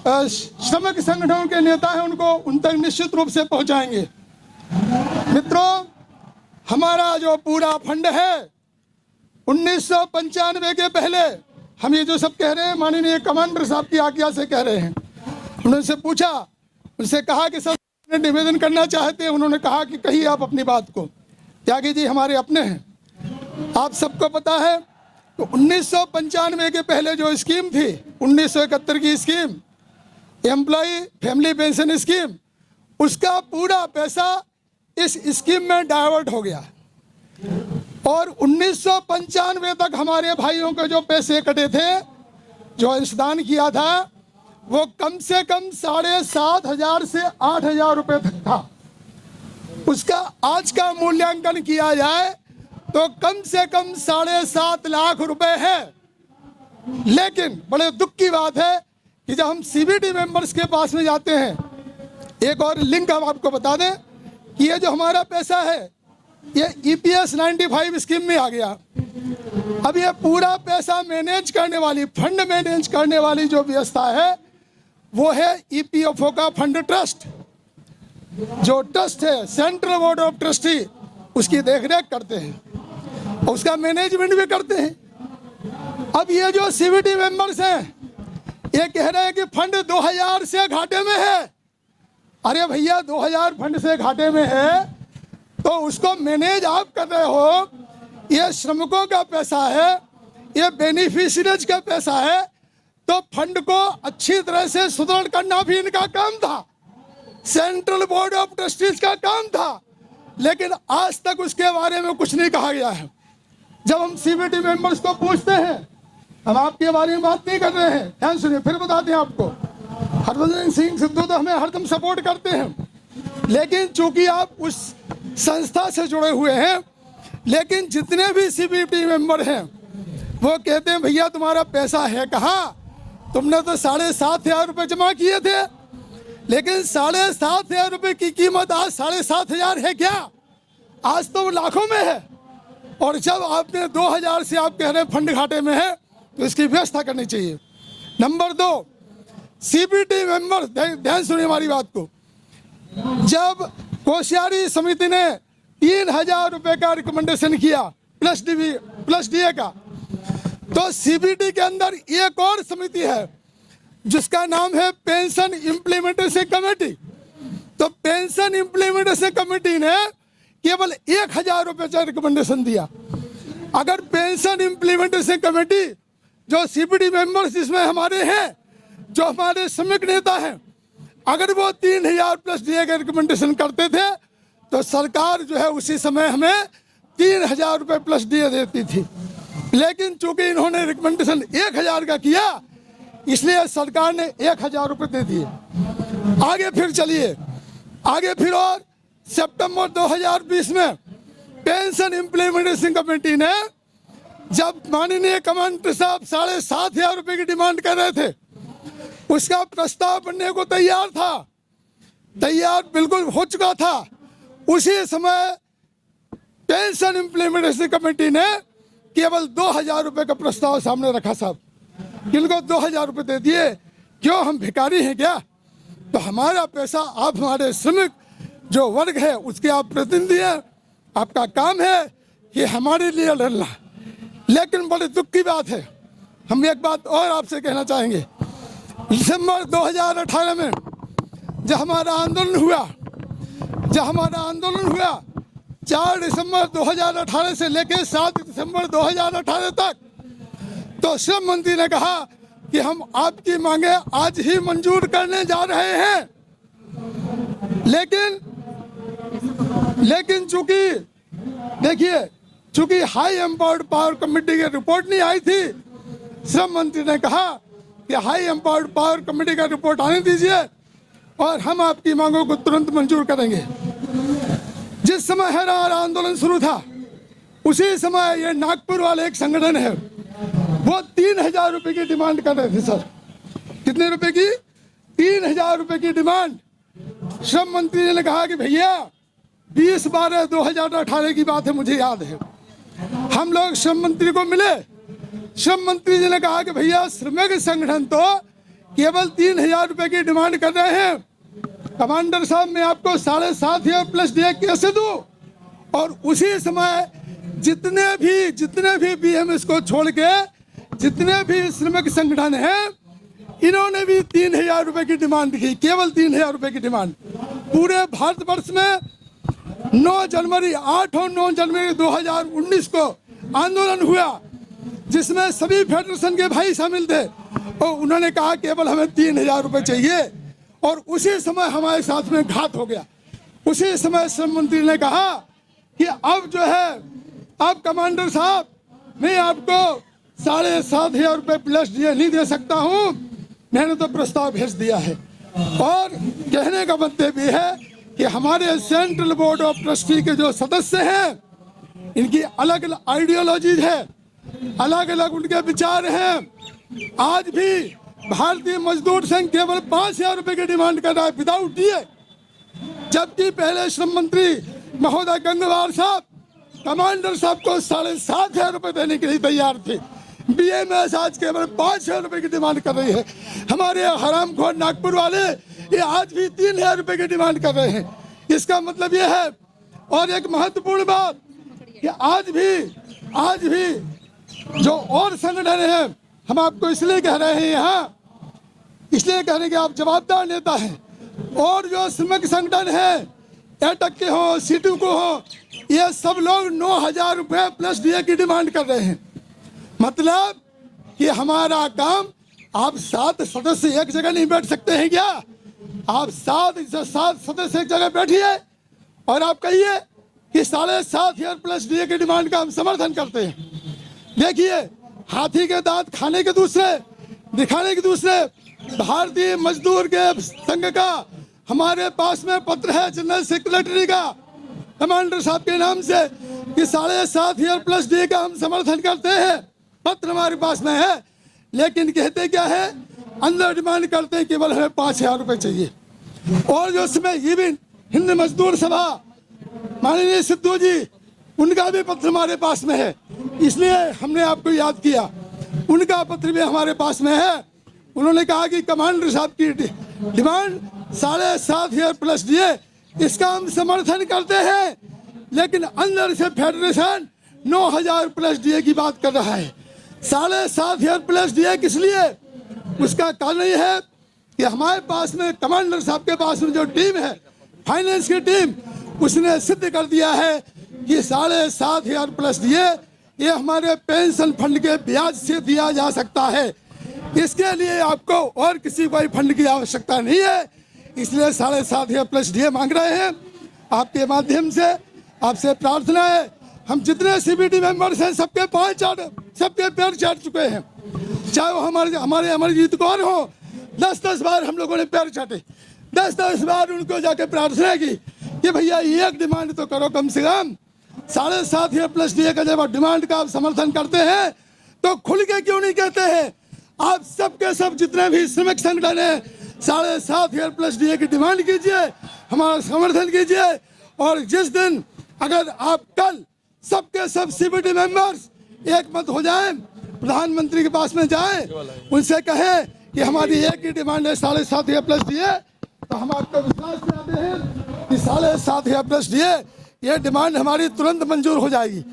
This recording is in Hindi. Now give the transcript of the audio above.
श्रमिक संगठनों के नेता हैं उनको उन तक निश्चित रूप से पहुंचाएंगे। मित्रों, हमारा जो पूरा फंड है 1995 के पहले, हम ये जो सब कह रहे हैं माननीय कमांडर साहब की आज्ञा से कह रहे हैं। उनसे पूछा, उनसे कहा कि सर निवेदन करना चाहते हैं। उन्होंने कहा कि कहिए आप अपनी बात को। त्यागी जी हमारे अपने हैं, आप सबको पता है। तो 1995 के पहले जो स्कीम थी 1971 की scheme, employ family pension scheme, उसका पूरा पैसा इस स्कीम में डाइवर्ट हो गया और 1995 तक हमारे भाइयों के जो पैसे कटे थे, जो अंशदान किया था, वो कम से कम 7,500 से 8,000 रुपये तक था। उसका आज का मूल्यांकन किया जाए तो कम से कम 7.5 लाख रुपए है। लेकिन बड़े दुख की बात है कि जब हम सीबीटी मेंबर्स के पास में जाते हैं, एक और लिंक हम आपको बता दें कि ये जो हमारा पैसा है ये EPS 95 स्कीम में आ गया। अब ये पूरा पैसा मैनेज करने वाली, फंड मैनेज करने वाली जो व्यवस्था है वो है EPFO का फंड ट्रस्ट। जो ट्रस्ट है सेंट्रल बोर्ड ऑफ ट्रस्टी, उसकी देखरेख करते हैं और उसका मैनेजमेंट भी करते हैं। अब ये जो सीबीटी मेंबर्स हैं ये कह रहे हैं कि फंड 2000 से घाटे में है। अरे भैया, 2000 फंड से घाटे में है तो उसको मैनेज आप कर रहे हो। ये श्रमिकों का पैसा है, ये बेनिफिशियरीज का पैसा है, तो फंड को अच्छी तरह से सुदृढ़ करना भी इनका काम था, सेंट्रल बोर्ड ऑफ ट्रस्टीज का काम था। लेकिन आज तक उसके बारे में कुछ नहीं कहा गया है। जब हम सीबीटी मेंबर्स को पूछते हैं, हम आपके बारे में बात नहीं कर रहे हैं, ध्यान सुनिए फिर बताते हैं आपको। हरभजन सिंह सिद्धू तो हमें हरदम सपोर्ट करते हैं, लेकिन चूंकि आप उस संस्था से जुड़े हुए हैं, लेकिन जितने भी सीबीटी मेंबर हैं वो कहते हैं भैया तुम्हारा पैसा है कहाँ? तुमने तो 7,500 रुपये जमा किए थे, लेकिन 7,500 रुपये की कीमत आज 7,500 है क्या? आज तो वो लाखों में है। और जब आपने 2000 से आप कह रहे हैं फंड घाटे में है, तो इसकी व्यवस्था करनी चाहिए। नंबर 2, सीबीटी मेंबर ध्यान सुनिए हमारी बात को। जब कोश्यारी समिति ने 3,000 रुपये का रिकमेंडेशन किया प्लस डीए का, तो सीबीटी के अंदर एक और समिति है जिसका नाम है पेंशन इम्प्लीमेंटेशन कमेटी। तो पेंशन इम्प्लीमेंटेशन कमेटी ने केवल 1,000 रुपये का रिकमेंडेशन दिया। अगर पेंशन इम्प्लीमेंटेशन कमेटी जो सीबीटी मेंबर्स जिसमें हमारे हैं, जो हमारे श्रमिक नेता हैं, अगर वो 3,000 प्लस डीए का रिकमेंडेशन करते थे तो सरकार जो है उसी समय हमें 3,000 रुपये प्लस डीए देती थी। लेकिन चूंकि इन्होंने रिकमेंडेशन 1,000 का किया, इसलिए सरकार ने 1,000 रुपये दे दिए। आगे फिर चलिए, आगे फिर और सितंबर 2020 में पेंशन इम्प्लीमेंटेशन कमेटी ने, जब माननीय कमांडर साहब 7,500 रुपये की डिमांड कर रहे थे, उसका प्रस्ताव बनने को तैयार था, तैयार बिल्कुल हो चुका था। उसी समय पेंशन इम्प्लीमेंटेशन कमेटी ने केवल 2,000 रुपये का प्रस्ताव सामने रखा। साहब किनको 2,000 रुपये दे दिए? क्यों हम भिखारी हैं क्या? तो हमारा पैसा, आप हमारे श्रमिक जो वर्ग है उसके आप प्रतिनिधि हैं, आपका काम है कि हमारे लिए लड़ना। लेकिन बड़े दुख की बात है, हम एक बात और आपसे कहना चाहेंगे। दिसंबर 2018 में जब हमारा आंदोलन हुआ 4 दिसंबर 2018 से लेकर 7 दिसंबर 2018 तक, तो श्रम मंत्री ने कहा कि हम आपकी मांगे आज ही मंजूर करने जा रहे हैं। लेकिन चूंकि हाई एम्पावर्ड पावर कमेटी की रिपोर्ट नहीं आई थी, श्रम मंत्री ने कहा कि हाई एम्पावर्ड पावर कमेटी का रिपोर्ट आने दीजिए और हम आपकी मांगों को तुरंत मंजूर करेंगे। जिस समय हरा आंदोलन शुरू था, उसी समय ये नागपुर वाले एक संगठन है, वो 3,000 रुपये की डिमांड कर रहे थे। सर कितने रुपए की? 3,000 रुपये की डिमांड। श्रम मंत्री जी ने कहा कि भैया 20/12/2018 की बात है, मुझे याद है। हम लोग श्रम मंत्री को मिले, श्रम मंत्री जी ने कहा कि भैया श्रमिक संगठन तो केवल 3,000 रुपए की डिमांड कर रहे हैं। कमांडर साहब, मैं आपको 7,500 प्लस डीए कैसे दूं? और उसी समय जितने भी बीएमएस को छोड़ के जितने भी श्रमिक संगठन हैं, इन्होंने भी 3,000 रुपए की डिमांड की, केवल 3,000 रुपए की डिमांड। पूरे भारतवर्ष में 8 और 9 जनवरी 2019 को आंदोलन हुआ, जिसमें सभी फेडरेशन के भाई शामिल थे, और उन्होंने कहा केवल हमें 3,000 रुपए चाहिए। और उसी समय हमारे साथ में घात हो गया। उसी समय श्रम मंत्री ने कहा कि अब जो है, अब कमांडर साहब, मैं आपको 7,500 रुपए प्लस डीए नहीं दे सकता हूं। मैंने तो प्रस्ताव भेज दिया है। और कहने का मतलब ये है कि हमारे सेंट्रल बोर्ड ऑफ ट्रस्टी के जो सदस्य हैं, इनकी अलग अलग आइडियोलॉजीज है, अलग अलग उनके विचार हैं। आज भी भारतीय मजदूर संघ केवल 5,000 रुपए की डिमांड कर रहा है विदाउट डीए, जबकि पहले श्रम मंत्री महोदय गंगवार साहब कमांडर साहब को 7,500 रुपए देने के लिए तैयार थे। बीएमएस आज केवल 5,000 रुपए की डिमांड कर रही है। हमारे हरामखोर नागपुर वाले ये आज भी 3,000 रुपए की डिमांड कर रहे हैं। इसका मतलब ये है। और एक महत्वपूर्ण बात कि आज भी जो और संगठन है, हम आपको इसलिए कह रहे हैं यहाँ, इसलिए कह रहे हैं कि आप जवाबदार नेता हैं। और जो श्रमिक संगठन है, एटक के हो, सीटू को हो, ये सब लोग 9,000 रुपए प्लस डीए की डिमांड कर रहे हैं। मतलब कि हमारा काम, आप 7 सदस्य एक जगह नहीं बैठ सकते हैं क्या? आप 7 सदस्य एक जगह बैठिए और आप कहिए कि 7,500 प्लस डीए की डिमांड का हम समर्थन करते हैं। देखिए, हाथी के दांत खाने के दूसरे, दिखाने के दूसरे। भारतीय मजदूर के संघ का हमारे पास में पत्र है जनरल सेक्रेटरी का, कमांडर साहब के नाम से, कि 7,500 प्लस डीए का हम समर्थन करते हैं। पत्र हमारे पास में है, लेकिन कहते क्या है, अंदर डिमांड करते हैं केवल हमें 5,000 रुपए चाहिए। और जो उसमें ये भी हिंद मजदूर सभा, माननीय सिद्धू जी, उनका भी पत्र हमारे पास में है, इसलिए हमने आपको याद किया। उनका पत्र भी हमारे पास में है। उन्होंने कहा कि कमांडर साहब की डिमांड 7,500 प्लस डीए, इसका हम समर्थन करते हैं, लेकिन अंदर से फेडरेशन 9,000 प्लस डीए की बात कर रहा है। 7,500 प्लस डीए किस लिए? उसका कारण ये है कि हमारे पास में, कमांडर साहब के पास में जो टीम है, फाइनेंस की टीम, उसने सिद्ध कर दिया है कि 7,500 प्लस डीए ये हमारे पेंशन फंड के ब्याज से दिया जा सकता है। इसके लिए आपको और किसी कोई फंड की आवश्यकता नहीं है। इसलिए 7,500 प्लस डीए मांग रहे हैं। आपके माध्यम से आपसे प्रार्थना है, हम जितने सीबीटी मेंबर्स हैं, सबके पैर चाट चुके हैं। चाहे वो हमारे अमरजीत कौर हो, 10-10 बार हम लोगों ने पैर चाटे, 10-10 बार उनको जाके प्रार्थना की कि भैया एक डिमांड तो करो कम से कम। 7,500 प्लस डीए का जब डिमांड का आप समर्थन करते हैं, तो खुल के क्यों नहीं कहते हैं? आप सबके सब जितने भी श्रमिक संगठन है, 7,500 प्लस डीए की डिमांड कीजिए, हमारा समर्थन कीजिए। और जिस दिन अगर आप कल सबके सब सीबीटी मेंबर्स एक मत हो जाएं, प्रधानमंत्री के पास में जाएं, उनसे कहें कि हमारी एक ही डिमांड है 7,500 प्लस डीए, तो हम आपको विश्वास दिलाते हैं कि 7,500 प्लस डीए ये डिमांड हमारी तुरंत मंजूर हो जाएगी।